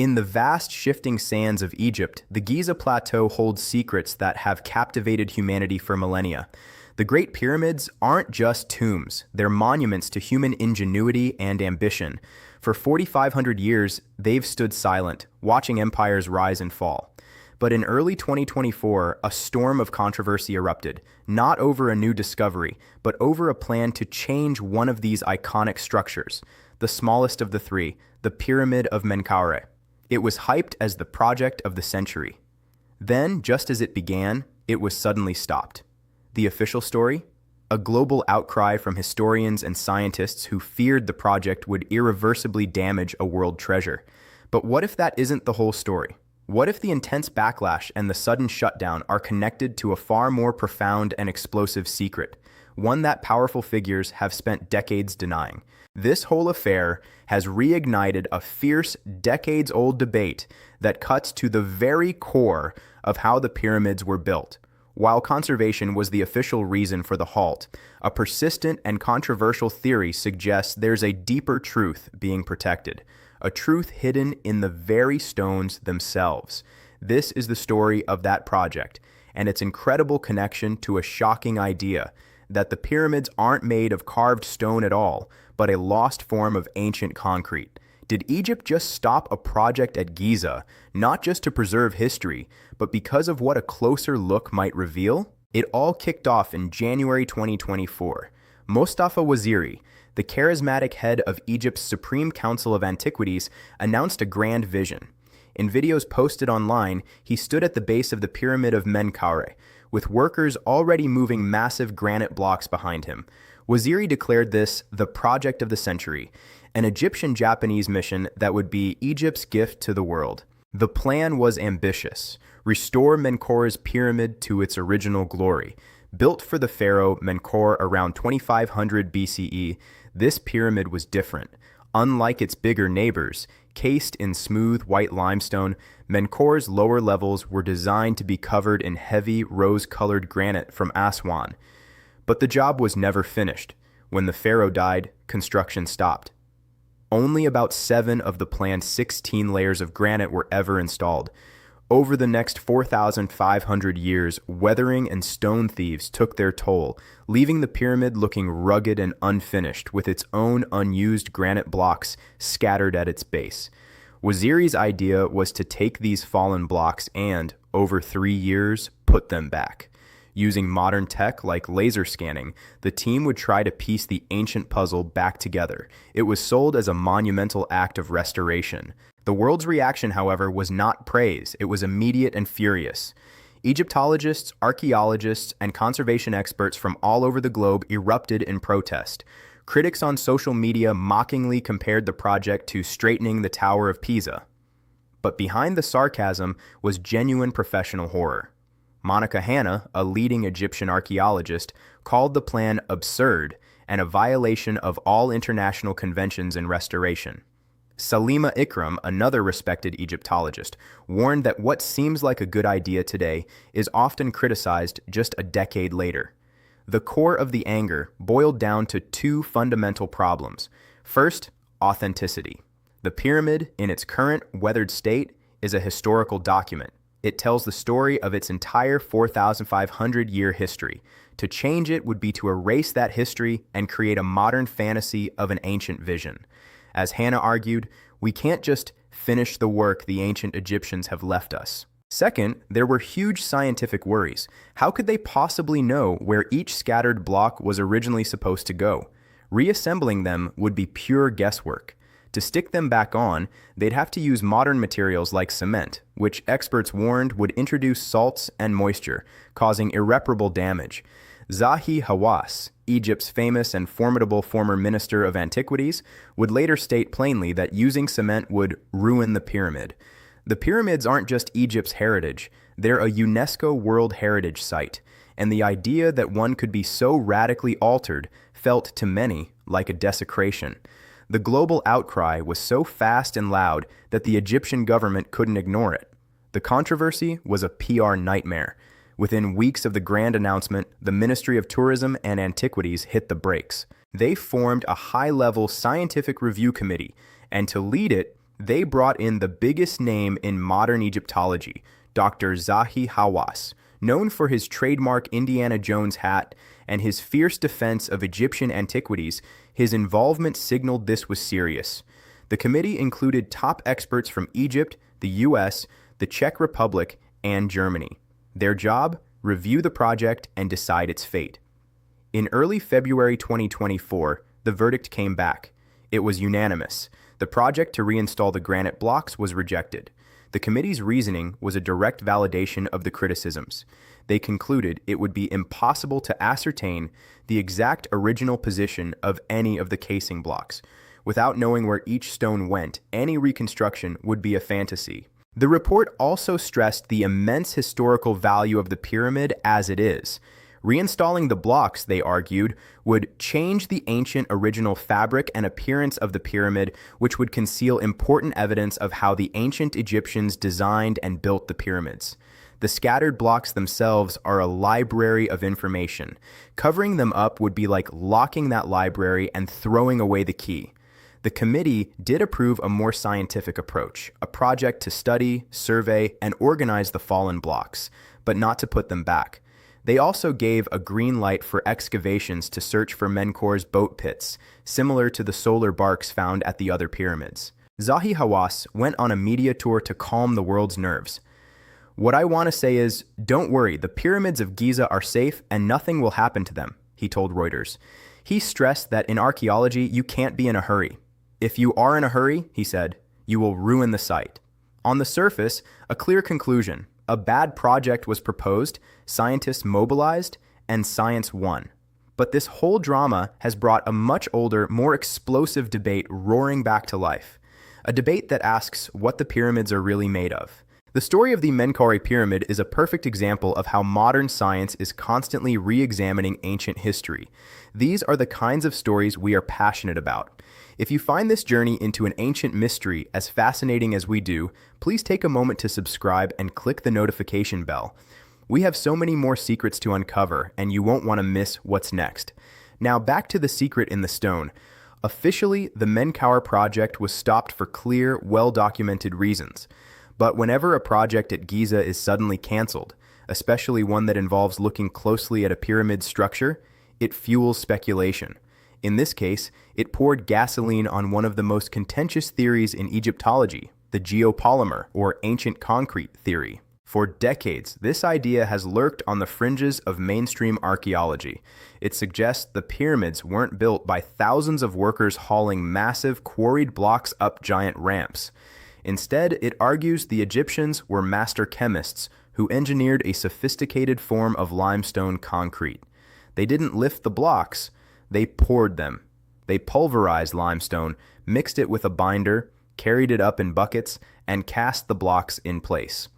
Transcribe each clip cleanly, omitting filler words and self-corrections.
In the vast shifting sands of Egypt, the Giza Plateau holds secrets that have captivated humanity for millennia. The Great Pyramids aren't just tombs, they're monuments to human ingenuity and ambition. For 4,500 years, they've stood silent, watching empires rise and fall. But in early 2024, a storm of controversy erupted, not over a new discovery, but over a plan to change one of these iconic structures, the smallest of the three, the Pyramid of Menkaure. It was hyped as the project of the century. Then, just as it began, it was suddenly stopped. The official story? A global outcry from historians and scientists who feared the project would irreversibly damage a world treasure. But what if that isn't the whole story? What if the intense backlash and the sudden shutdown are connected to a far more profound and explosive secret, one that powerful figures have spent decades denying? This whole affair has reignited a fierce, decades-old debate that cuts to the very core of how the pyramids were built. While conservation was the official reason for the halt, a persistent and controversial theory suggests there's a deeper truth being protected, a truth hidden in the very stones themselves. This is the story of that project, and its incredible connection to a shocking idea that the pyramids aren't made of carved stone at all, but a lost form of ancient concrete. Did Egypt just stop a project at Giza, not just to preserve history, but because of what a closer look might reveal? It all kicked off in January 2024. Mostafa Waziri, the charismatic head of Egypt's Supreme Council of Antiquities, announced a grand vision. In videos posted online, he stood at the base of the Pyramid of Menkaure, with workers already moving massive granite blocks behind him. Waziri declared this the project of the century, an Egyptian-Japanese mission that would be Egypt's gift to the world. The plan was ambitious: restore Menkaure's pyramid to its original glory. Built for the pharaoh Menkaure around 2500 BCE, this pyramid was different. Unlike its bigger neighbors, cased in smooth white limestone, Menkaure's lower levels were designed to be covered in heavy rose-colored granite from Aswan. But the job was never finished. When the pharaoh died, construction stopped. Only about 7 of the planned 16 layers of granite were ever installed. Over the next 4,500 years, weathering and stone thieves took their toll, leaving the pyramid looking rugged and unfinished, with its own unused granite blocks scattered at its base. Waziri's idea was to take these fallen blocks and, over 3 years, put them back. Using modern tech like laser scanning, the team would try to piece the ancient puzzle back together. It was sold as a monumental act of restoration. The world's reaction, however, was not praise. It was immediate and furious. Egyptologists, archaeologists, and conservation experts from all over the globe erupted in protest. Critics on social media mockingly compared the project to straightening the Tower of Pisa. But behind the sarcasm was genuine professional horror. Monica Hanna, a leading Egyptian archaeologist, called the plan absurd and a violation of all international conventions in restoration. Salima Ikram, another respected Egyptologist, warned that what seems like a good idea today is often criticized just a decade later. The core of the anger boiled down to 2 fundamental problems. First, authenticity. The pyramid, in its current weathered state, is a historical document. It tells the story of its entire 4,500-year history. To change it would be to erase that history and create a modern fantasy of an ancient vision. As Hannah argued, we can't just finish the work the ancient Egyptians have left us. Second, there were huge scientific worries. How could they possibly know where each scattered block was originally supposed to go? Reassembling them would be pure guesswork. To stick them back on, they'd have to use modern materials like cement, which experts warned would introduce salts and moisture, causing irreparable damage. Zahi Hawass, Egypt's famous and formidable former minister of antiquities, would later state plainly that using cement would ruin the pyramid. The pyramids aren't just Egypt's heritage, they're a UNESCO World Heritage Site, and the idea that one could be so radically altered felt to many like a desecration. The global outcry was so fast and loud that the Egyptian government couldn't ignore it. The controversy was a PR nightmare. Within weeks of the grand announcement, the Ministry of Tourism and Antiquities hit the brakes. They formed a high-level scientific review committee, and to lead it, They brought in the biggest name in modern Egyptology, Dr. Zahi Hawass, known for his trademark Indiana Jones hat and his fierce defense of Egyptian antiquities. His involvement signaled this was serious. The committee included top experts from Egypt, the US, the Czech Republic, and Germany. Their job? Review the project and decide its fate. In early February 2024, the verdict came back. It was unanimous. The project to reinstall the granite blocks was rejected. The committee's reasoning was a direct validation of the criticisms. They concluded it would be impossible to ascertain the exact original position of any of the casing blocks. Without knowing where each stone went, any reconstruction would be a fantasy. The report also stressed the immense historical value of the pyramid as it is. Reinstalling the blocks, they argued, would change the ancient original fabric and appearance of the pyramid, which would conceal important evidence of how the ancient Egyptians designed and built the pyramids. The scattered blocks themselves are a library of information. Covering them up would be like locking that library and throwing away the key. The committee did approve a more scientific approach, a project to study, survey, and organize the fallen blocks, but not to put them back. They also gave a green light for excavations to search for Menkaure's boat pits, similar to the solar barks found at the other pyramids. Zahi Hawass went on a media tour to calm the world's nerves. "What I want to say is, don't worry, the pyramids of Giza are safe and nothing will happen to them," he told Reuters. He stressed that in archaeology, you can't be in a hurry. "If you are in a hurry," he said, "you will ruin the site." On the surface, a clear conclusion. A bad project was proposed, scientists mobilized, and science won. But this whole drama has brought a much older, more explosive debate roaring back to life. A debate that asks what the pyramids are really made of. The story of the Menkaure pyramid is a perfect example of how modern science is constantly re-examining ancient history. These are the kinds of stories we are passionate about. If you find this journey into an ancient mystery as fascinating as we do, please take a moment to subscribe and click the notification bell. We have so many more secrets to uncover, and you won't want to miss what's next. Now back to the secret in the stone. Officially, the Menkaure project was stopped for clear, well-documented reasons. But whenever a project at Giza is suddenly canceled, especially one that involves looking closely at a pyramid structure, it fuels speculation. In this case, it poured gasoline on one of the most contentious theories in Egyptology, the geopolymer, or ancient concrete theory. For decades, this idea has lurked on the fringes of mainstream archaeology. It suggests the pyramids weren't built by thousands of workers hauling massive quarried blocks up giant ramps. Instead, it argues the Egyptians were master chemists who engineered a sophisticated form of limestone concrete. They didn't lift the blocks, they poured them. They pulverized limestone, mixed it with a binder, carried it up in buckets, and cast the blocks in place.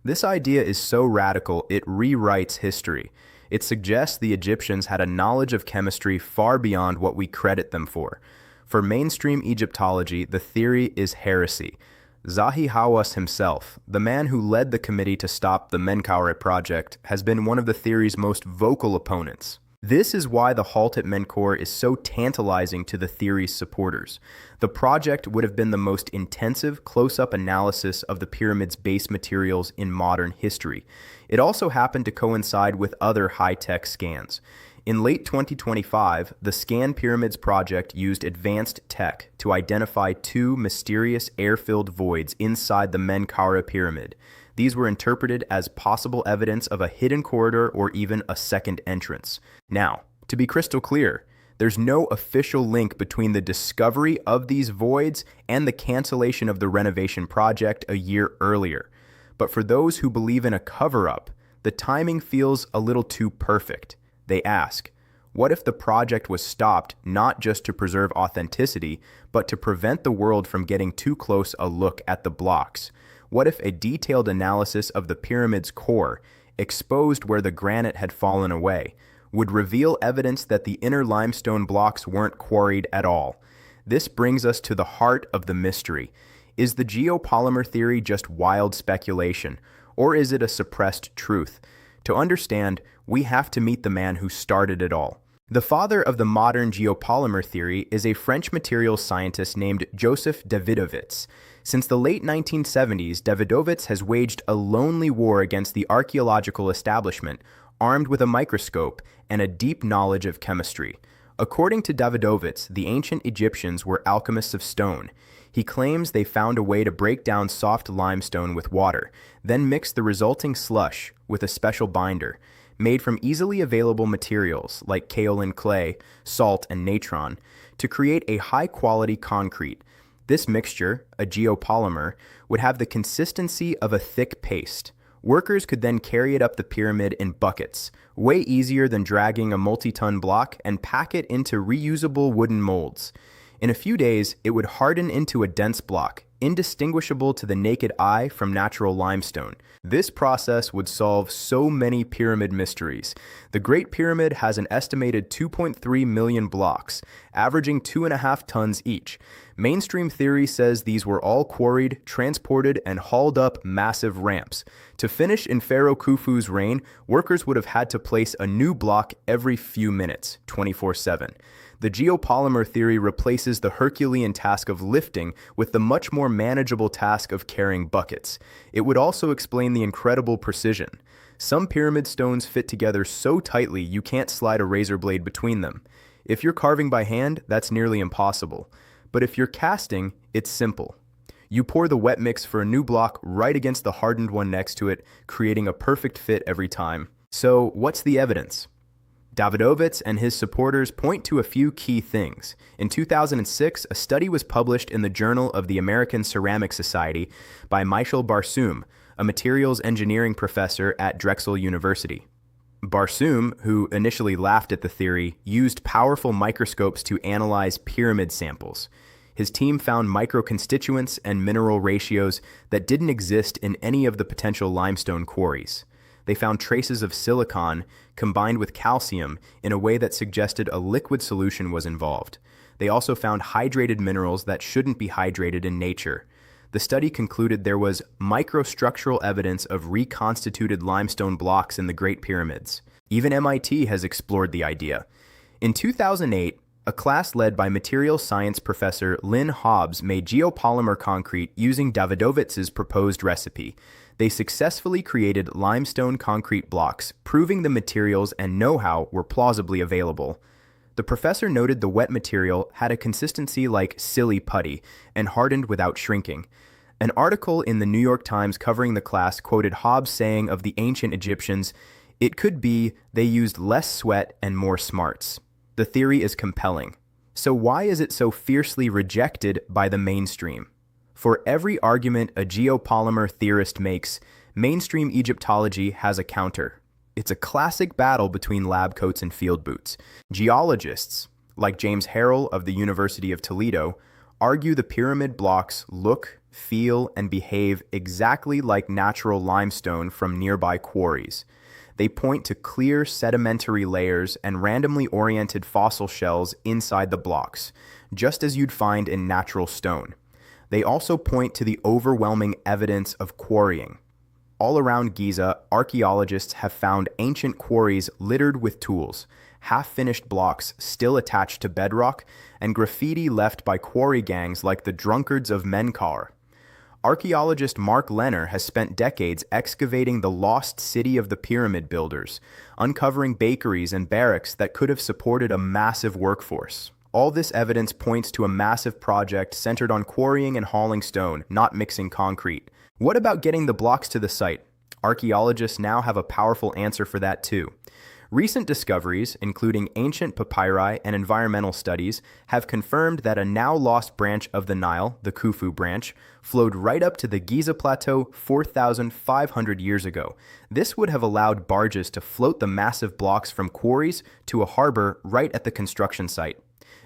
This idea is so radical, it rewrites history. It suggests the Egyptians had a knowledge of chemistry far beyond what we credit them for. For mainstream Egyptology, the theory is heresy. Zahi Hawass himself, the man who led the committee to stop the Menkaure project, has been one of the theory's most vocal opponents. This is why the Halted Menkaure is so tantalizing to the theory's supporters. The project would have been the most intensive, close-up analysis of the pyramid's base materials in modern history. It also happened to coincide with other high-tech scans. In late 2025, the Scan Pyramids project used advanced tech to identify two mysterious air-filled voids inside the Menkaure pyramid. These were interpreted as possible evidence of a hidden corridor or even a second entrance. Now, to be crystal clear, there's no official link between the discovery of these voids and the cancellation of the renovation project a year earlier. But for those who believe in a cover-up, the timing feels a little too perfect. They ask, what if the project was stopped not just to preserve authenticity, but to prevent the world from getting too close a look at the blocks? What if a detailed analysis of the pyramid's core, exposed where the granite had fallen away, would reveal evidence that the inner limestone blocks weren't quarried at all? This brings us to the heart of the mystery. Is the geopolymer theory just wild speculation, or is it a suppressed truth? To understand, we have to meet the man who started it all. The father of the modern geopolymer theory is a French materials scientist named Joseph Davidovits. Since the late 1970s, Davidovits has waged a lonely war against the archaeological establishment, armed with a microscope and a deep knowledge of chemistry. According to Davidovits, the ancient Egyptians were alchemists of stone. He claims they found a way to break down soft limestone with water, then mix the resulting slush with a special binder made from easily available materials like kaolin clay, salt, and natron to create a high-quality concrete. This mixture, a geopolymer, would have the consistency of a thick paste. Workers could then carry it up the pyramid in buckets, way easier than dragging a multi-ton block, and pack it into reusable wooden molds. In a few days, it would harden into a dense block, indistinguishable to the naked eye from natural limestone. This process would solve so many pyramid mysteries. The Great Pyramid has an estimated 2.3 million blocks, averaging 2.5 tons each. Mainstream theory says these were all quarried, transported, and hauled up massive ramps. To finish in Pharaoh Khufu's reign, workers would have had to place a new block every few minutes, 24/7. The geopolymer theory replaces the Herculean task of lifting with the much more manageable task of carrying buckets. It would also explain the incredible precision. Some pyramid stones fit together so tightly you can't slide a razor blade between them. If you're carving by hand, that's nearly impossible. But if you're casting, it's simple. You pour the wet mix for a new block right against the hardened one next to it, creating a perfect fit every time. So, what's the evidence? Davidovits and his supporters point to a few key things. In 2006, a study was published in the Journal of the American Ceramic Society by Michael Barsoum, a materials engineering professor at Drexel University. Barsoum, who initially laughed at the theory, used powerful microscopes to analyze pyramid samples. His team found microconstituents and mineral ratios that didn't exist in any of the potential limestone quarries. They found traces of silicon combined with calcium in a way that suggested a liquid solution was involved. They also found hydrated minerals that shouldn't be hydrated in nature. The study concluded there was microstructural evidence of reconstituted limestone blocks in the Great Pyramids. Even MIT has explored the idea. In 2008, a class led by materials science professor Lynn Hobbs made geopolymer concrete using Davidovits' proposed recipe. They successfully created limestone concrete blocks, proving the materials and know-how were plausibly available. The professor noted the wet material had a consistency like silly putty and hardened without shrinking. An article in the New York Times covering the class quoted Hobbs saying of the ancient Egyptians, "It could be they used less sweat and more smarts." The theory is compelling. So why is it so fiercely rejected by the mainstream? For every argument a geopolymer theorist makes, mainstream Egyptology has a counter. It's a classic battle between lab coats and field boots. Geologists, like James Harrell of the University of Toledo, argue the pyramid blocks look, feel, and behave exactly like natural limestone from nearby quarries. They point to clear sedimentary layers and randomly oriented fossil shells inside the blocks, just as you'd find in natural stone. They also point to the overwhelming evidence of quarrying. All around Giza, archaeologists have found ancient quarries littered with tools, half-finished blocks still attached to bedrock, and graffiti left by quarry gangs like the drunkards of Menkaure. Archaeologist Mark Lenner has spent decades excavating the lost city of the pyramid builders, uncovering bakeries and barracks that could have supported a massive workforce. All this evidence points to a massive project centered on quarrying and hauling stone, not mixing concrete. What about getting the blocks to the site? Archaeologists now have a powerful answer for that too. Recent discoveries, including ancient papyri and environmental studies, have confirmed that a now-lost branch of the Nile, the Khufu branch, flowed right up to the Giza Plateau 4,500 years ago. This would have allowed barges to float the massive blocks from quarries to a harbor right at the construction site.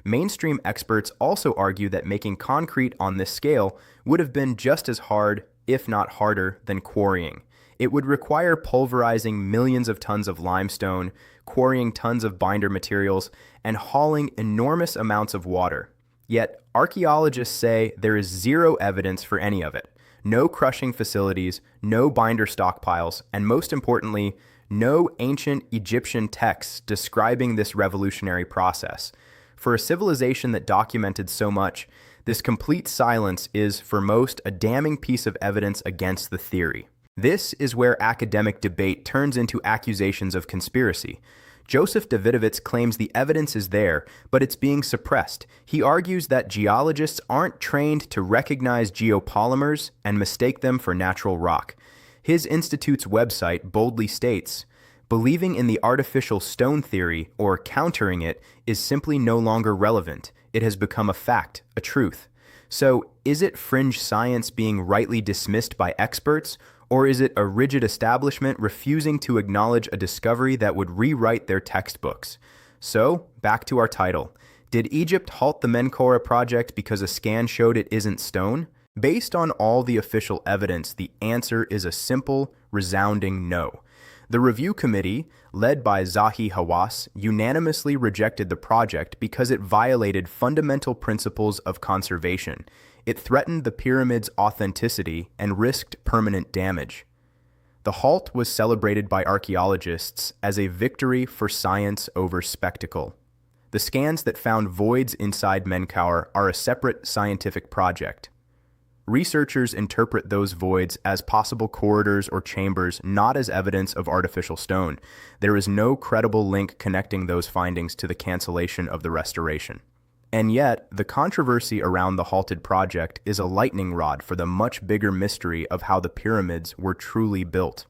Mainstream experts also argue that making concrete on this scale would have been just as hard, if not harder, than quarrying. It would require pulverizing millions of tons of limestone, quarrying tons of binder materials, and hauling enormous amounts of water. Yet, archaeologists say there is zero evidence for any of it. No crushing facilities, no binder stockpiles, and most importantly, No ancient Egyptian texts describing this revolutionary process. For a civilization that documented so much, this complete silence is, for most, a damning piece of evidence against the theory. This is where academic debate turns into accusations of conspiracy. Joseph Davidovits claims the evidence is there, but it's being suppressed. He argues that geologists aren't trained to recognize geopolymers and mistake them for natural rock. His institute's website boldly states, "Believing in the artificial stone theory, or countering it, is simply no longer relevant. It has become a fact, a truth." So, is it fringe science being rightly dismissed by experts, or is it a rigid establishment refusing to acknowledge a discovery that would rewrite their textbooks? So, back to our title. Did Egypt halt the Menkaure project because a scan showed it isn't stone? Based on all the official evidence, the answer is a simple, resounding no. The review committee, led by Zahi Hawass, unanimously rejected the project because it violated fundamental principles of conservation. It threatened the pyramid's authenticity and risked permanent damage. The halt was celebrated by archaeologists as a victory for science over spectacle. The scans that found voids inside Menkaure are a separate scientific project. Researchers interpret those voids as possible corridors or chambers, not as evidence of artificial stone. There is no credible link connecting those findings to the cancellation of the restoration. And yet, the controversy around the Halted project is a lightning rod for the much bigger mystery of how the pyramids were truly built.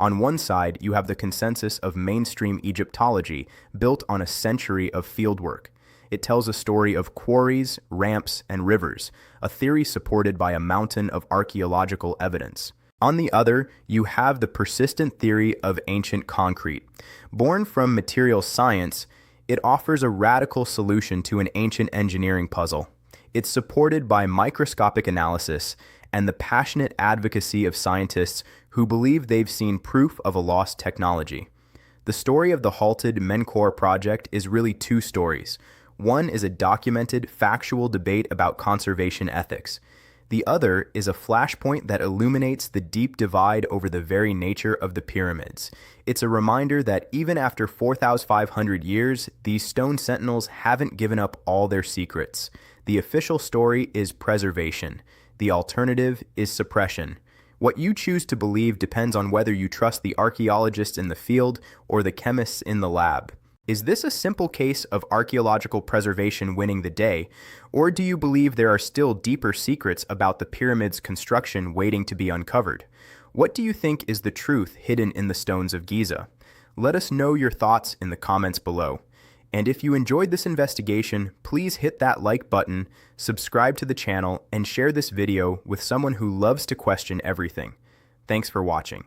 On one side, you have the consensus of mainstream Egyptology, built on a century of fieldwork. It tells a story of quarries, ramps, and rivers, a theory supported by a mountain of archaeological evidence. On the other, you have the persistent theory of ancient concrete. Born from material science, it offers a radical solution to an ancient engineering puzzle. It's supported by microscopic analysis and the passionate advocacy of scientists who believe they've seen proof of a lost technology. The story of the Halted Menkaure project is really two stories. One is a documented, factual debate about conservation ethics. The other is a flashpoint that illuminates the deep divide over the very nature of the pyramids. It's a reminder that even after 4,500 years, these stone sentinels haven't given up all their secrets. The official story is preservation. The alternative is suppression. What you choose to believe depends on whether you trust the archaeologists in the field or the chemists in the lab. Is this a simple case of archaeological preservation winning the day, or do you believe there are still deeper secrets about the pyramid's construction waiting to be uncovered? What do you think is the truth hidden in the stones of Giza? Let us know your thoughts in the comments below. And if you enjoyed this investigation, please hit that like button, subscribe to the channel, and share this video with someone who loves to question everything. Thanks for watching.